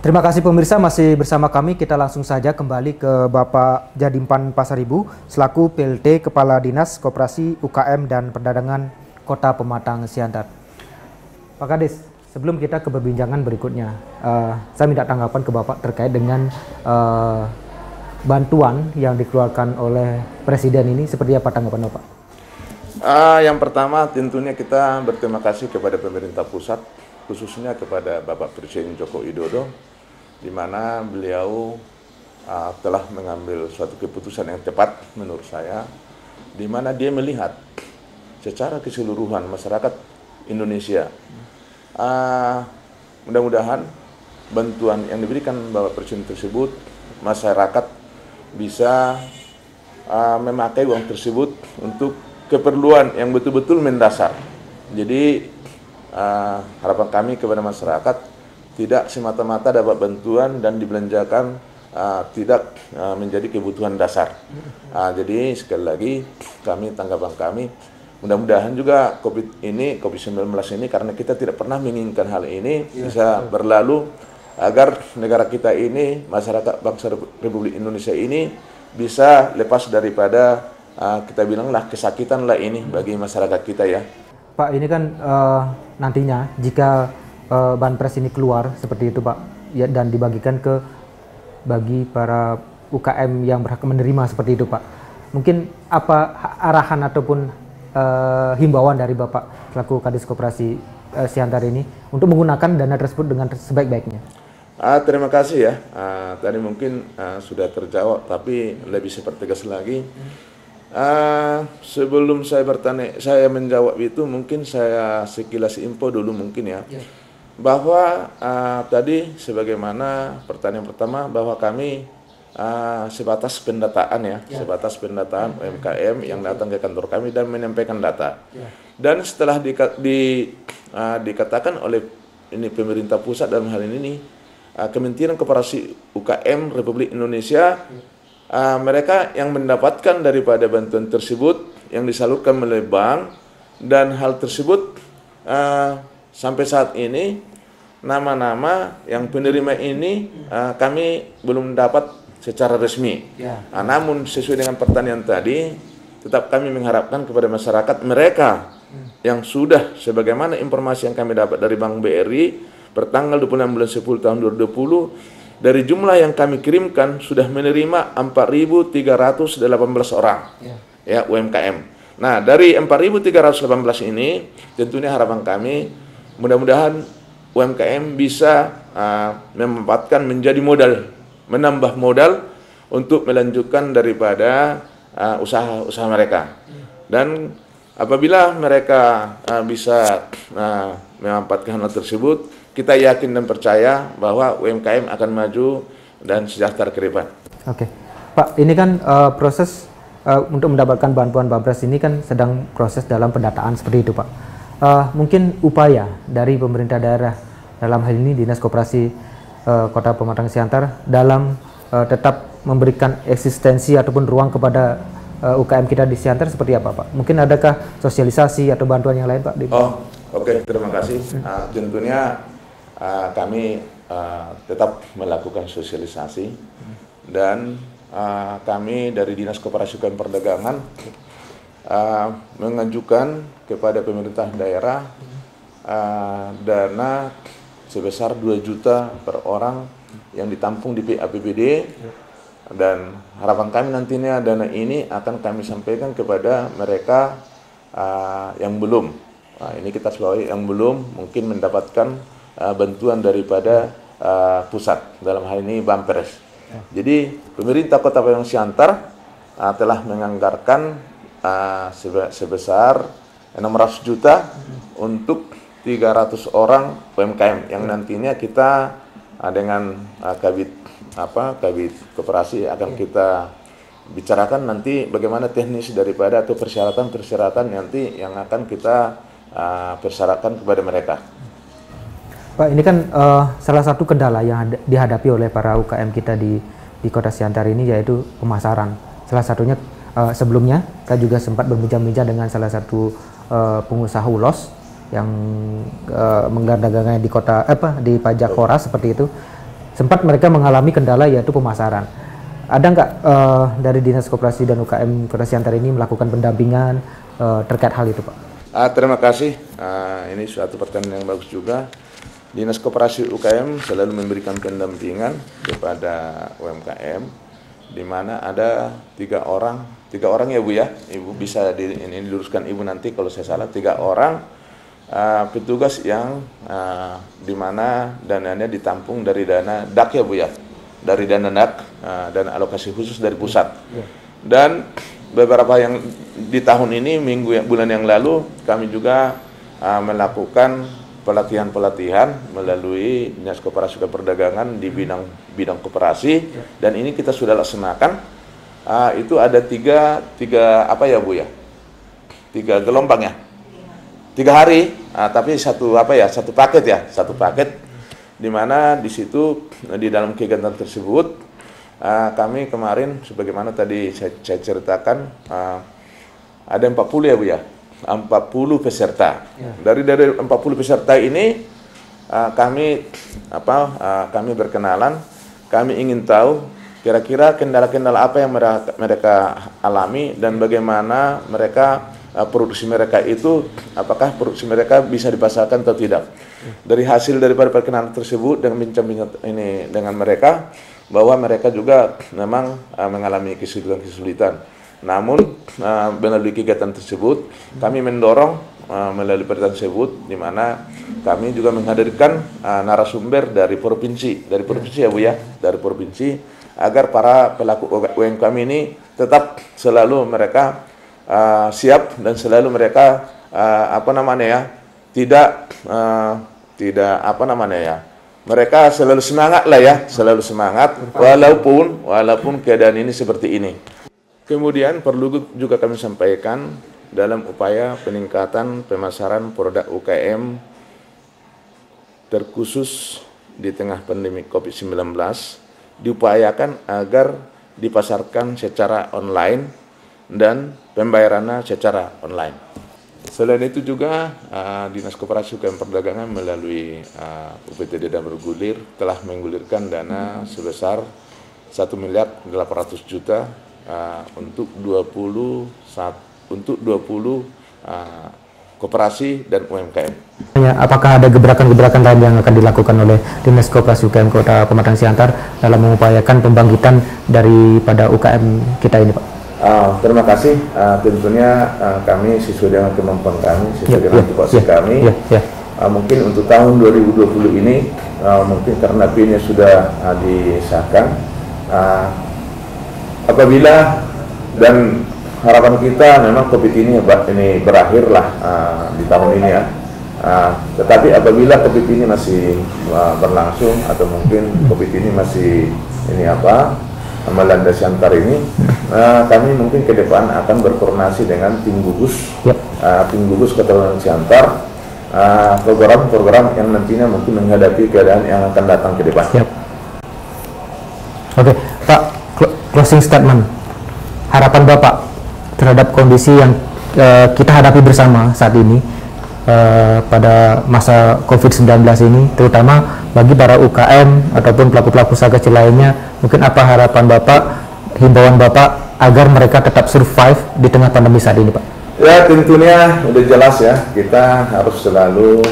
Terima kasih pemirsa, masih bersama kami. Kita langsung saja kembali ke Bapak Jadimpan Pasaribu selaku PLT Kepala Dinas Koperasi UKM dan Perdagangan Kota Pematang Siantar. Pak Kades, sebelum kita ke perbincangan berikutnya, saya minta tanggapan ke Bapak terkait dengan bantuan yang dikeluarkan oleh Presiden ini. Seperti apa tanggapan Bapak? Yang pertama tentunya kita berterima kasih kepada pemerintah pusat, khususnya kepada Bapak Presiden Joko Widodo, di mana beliau telah mengambil suatu keputusan yang tepat menurut saya, di mana dia melihat secara keseluruhan masyarakat Indonesia. Mudah-mudahan bantuan yang diberikan Bapak Presiden tersebut, masyarakat bisa memakai uang tersebut untuk keperluan yang betul-betul mendasar. Jadi harapan kami kepada masyarakat tidak semata-mata dapat bantuan dan dibelanjakan tidak menjadi kebutuhan dasar. Jadi sekali lagi tanggapan kami, mudah-mudahan juga COVID-19 ini, karena kita tidak pernah menginginkan hal ini bisa berlalu, agar negara kita ini, masyarakat bangsa Republik Indonesia ini bisa lepas daripada kita bilanglah kesakitan lah ini bagi masyarakat kita ya. Pak, ini kan nantinya jika Banpres ini keluar seperti itu Pak, ya, dan dibagikan bagi para UKM yang berhak menerima seperti itu Pak. Mungkin apa arahan ataupun himbauan dari Bapak selaku Kadis Koperasi Siantar ini untuk menggunakan dana tersebut dengan sebaik-baiknya? Terima kasih ya. Tadi mungkin sudah terjawab, tapi lebih sepertegas lagi. Sebelum saya menjawab itu, mungkin saya sekilas info dulu mungkin ya. Bahwa tadi sebagaimana pertanyaan pertama, bahwa kami sebatas pendataan ya, sebatas pendataan UMKM yang datang ke kantor kami dan menyampaikan data. Dan setelah dikatakan oleh ini pemerintah pusat dalam hal ini, Kementerian Koperasi UKM Republik Indonesia, mereka yang mendapatkan daripada bantuan tersebut yang disalurkan melalui bank, dan hal tersebut sampai saat ini nama-nama yang penerima ini kami belum dapat secara resmi. Namun sesuai dengan pertanyaan tadi, tetap kami mengharapkan kepada masyarakat mereka yang sudah, sebagaimana informasi yang kami dapat dari Bank BRI pertanggal 26 bulan 10 tahun 2020, dari jumlah yang kami kirimkan sudah menerima 4.318 orang ya UMKM. Nah, dari 4.318 ini tentunya harapan kami mudah-mudahan UMKM bisa memanfaatkan menjadi modal, menambah modal untuk melanjutkan daripada usaha-usaha mereka. Dan apabila mereka bisa memanfaatkan hal tersebut, kita yakin dan percaya bahwa UMKM akan maju dan sejahtera ke depan. Oke, Pak, ini kan proses untuk mendapatkan bantuan Banpres ini kan sedang proses dalam pendataan seperti itu Pak. Mungkin upaya dari pemerintah daerah, dalam hal ini Dinas Koperasi Kota Pematang Siantar, dalam tetap memberikan eksistensi ataupun ruang kepada UKM kita di Siantar seperti apa Pak? Mungkin adakah sosialisasi atau bantuan yang lain Pak? Oke, terima kasih. Tentunya kami tetap melakukan sosialisasi, dan kami dari Dinas Koperasi UKM Perdagangan mengajukan kepada pemerintah daerah dana sebesar 2 juta per orang yang ditampung di APBD, dan harapan kami nantinya dana ini akan kami sampaikan kepada mereka yang belum, ini kita sebagai yang belum mungkin mendapatkan bantuan daripada pusat, dalam hal ini Banpres. Jadi pemerintah Kota Pematang Siantar telah menganggarkan sebesar 600 juta untuk 300 orang UMKM yang nantinya kita dengan Kabid Koperasi akan kita bicarakan nanti bagaimana teknis daripada atau persyaratan nanti yang akan kita persyaratkan kepada mereka. Pak, ini kan salah satu kendala yang dihadapi oleh para UKM kita di Kota Siantar ini, yaitu pemasaran. Salah satunya sebelumnya saya juga sempat berbincang-bincang dengan salah satu pengusaha ulos yang menggadang-gadangnya di kota di Pajak Kora seperti itu. sempat mereka mengalami kendala yaitu pemasaran. Ada nggak dari Dinas Koperasi dan UKM Kota Siantar ini melakukan pendampingan terkait hal itu, Pak? Terima kasih. Ini suatu pertanyaan yang bagus juga. Dinas Koperasi UKM selalu memberikan pendampingan kepada UMKM, di mana ada tiga orang ya Bu ya. Ibu bisa ini diluruskan Ibu nanti kalau saya salah. 3 orang petugas yang di mana dananya ditampung dari dana DAK ya Bu ya, dari dana DAK, dana alokasi khusus dari pusat. Dan beberapa yang di tahun ini bulan yang lalu kami juga melakukan pelatihan melalui Dinas Koperasi dan Perdagangan di bidang koperasi, dan ini kita sudah laksanakan. Itu ada tiga apa ya Bu ya, 3 gelombang ya, 3 hari, tapi satu paket, di mana di situ di dalam kegiatan tersebut kami kemarin sebagaimana tadi saya ceritakan ada 40 ya Bu ya, 40 peserta. Dari 40 peserta ini kami berkenalan, kami ingin tahu kira-kira kendala-kendala apa yang mereka alami dan bagaimana mereka produksi mereka itu, apakah produksi mereka bisa dipasarkan atau tidak. Dari hasil daripada perkenalan tersebut dan bincang-bincang ini dengan mereka, bahwa mereka juga memang mengalami kesulitan-kesulitan. Namun melalui kegiatan tersebut kami mendorong melalui pertemuan tersebut, di mana kami juga menghadirkan narasumber dari provinsi ya Bu ya, dari provinsi, agar para pelaku UMKM ini tetap selalu mereka siap dan selalu mereka mereka selalu semangat lah ya, selalu semangat walaupun keadaan ini seperti ini. Kemudian perlu juga kami sampaikan dalam upaya peningkatan pemasaran produk UKM terkhusus di tengah pandemi COVID-19, diupayakan agar dipasarkan secara online dan pembayarannya secara online. Selain itu juga Dinas Koperasi UKM Perdagangan melalui UPT Dedam Bergulir telah menggulirkan dana sebesar 1.800.000.000 untuk 20 koperasi dan UMKM. Apakah ada gebrakan-gebrakan lain yang akan dilakukan oleh Dinas Koperasi UKM Kota Pematang Siantar dalam mengupayakan pembangkitan daripada UKM kita ini, Pak? Terima kasih. Tentunya kami sesuai dengan kemampuan kami, sesuai dengan tupoksi kami. Mungkin untuk tahun 2020 ini, mungkin karena PIN-nya sudah disahkan, apabila dan harapan kita memang COVID ini berakhirlah di tahun ini ya. Tetapi apabila COVID ini masih berlangsung atau mungkin COVID ini masih melanda Siantar ini, kami mungkin ke depan akan berkoordinasi dengan tim gugus, tim gugus Kota Siantar, program-program yang nantinya mungkin menghadapi keadaan yang akan datang ke depan. Oke, Pak, closing statement, harapan Bapak terhadap kondisi yang kita hadapi bersama saat ini pada masa COVID-19 ini, terutama bagi para UKM ataupun pelaku-pelaku usaha kecil lainnya, mungkin apa harapan Bapak, himbauan Bapak agar mereka tetap survive di tengah pandemi saat ini, Pak? Ya, tentunya udah jelas ya, kita harus selalu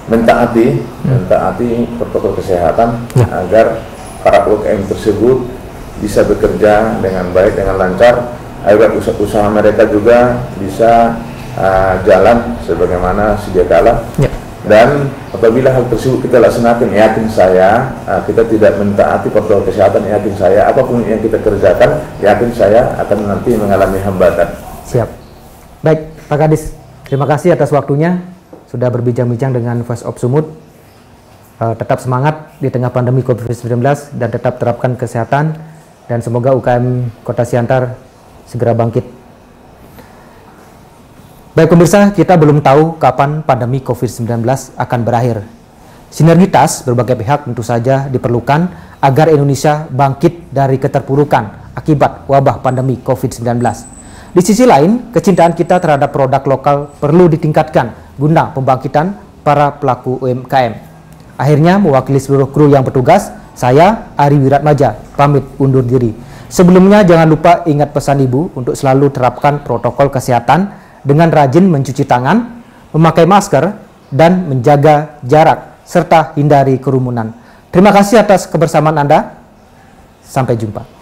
mentaati protokol kesehatan agar para UKM tersebut bisa bekerja dengan baik, dengan lancar, agar usaha mereka juga bisa jalan sebagaimana sedia kala. Dan apabila hal tersebut kita laksanakan, yakin saya kita tidak mentaati protokol kesehatan, yakin saya apapun yang kita kerjakan, yakin saya akan nanti mengalami hambatan. Siap. Baik, Pak Kadis, terima kasih atas waktunya sudah berbincang-bincang dengan Voice of Sumut. Tetap semangat di tengah pandemi COVID-19 dan tetap terapkan kesehatan, dan semoga UKM Kota Siantar segera bangkit. Baik pemirsa, kita belum tahu kapan pandemi COVID-19 akan berakhir. Sinergitas berbagai pihak tentu saja diperlukan agar Indonesia bangkit dari keterpurukan akibat wabah pandemi COVID-19. Di sisi lain, kecintaan kita terhadap produk lokal perlu ditingkatkan guna pembangkitan para pelaku UMKM. Akhirnya mewakili seluruh kru yang bertugas, saya Ari Wiratmaja pamit undur diri. Sebelumnya jangan lupa ingat pesan Ibu untuk selalu terapkan protokol kesehatan dengan rajin mencuci tangan, memakai masker, dan menjaga jarak, serta hindari kerumunan. Terima kasih atas kebersamaan Anda. Sampai jumpa.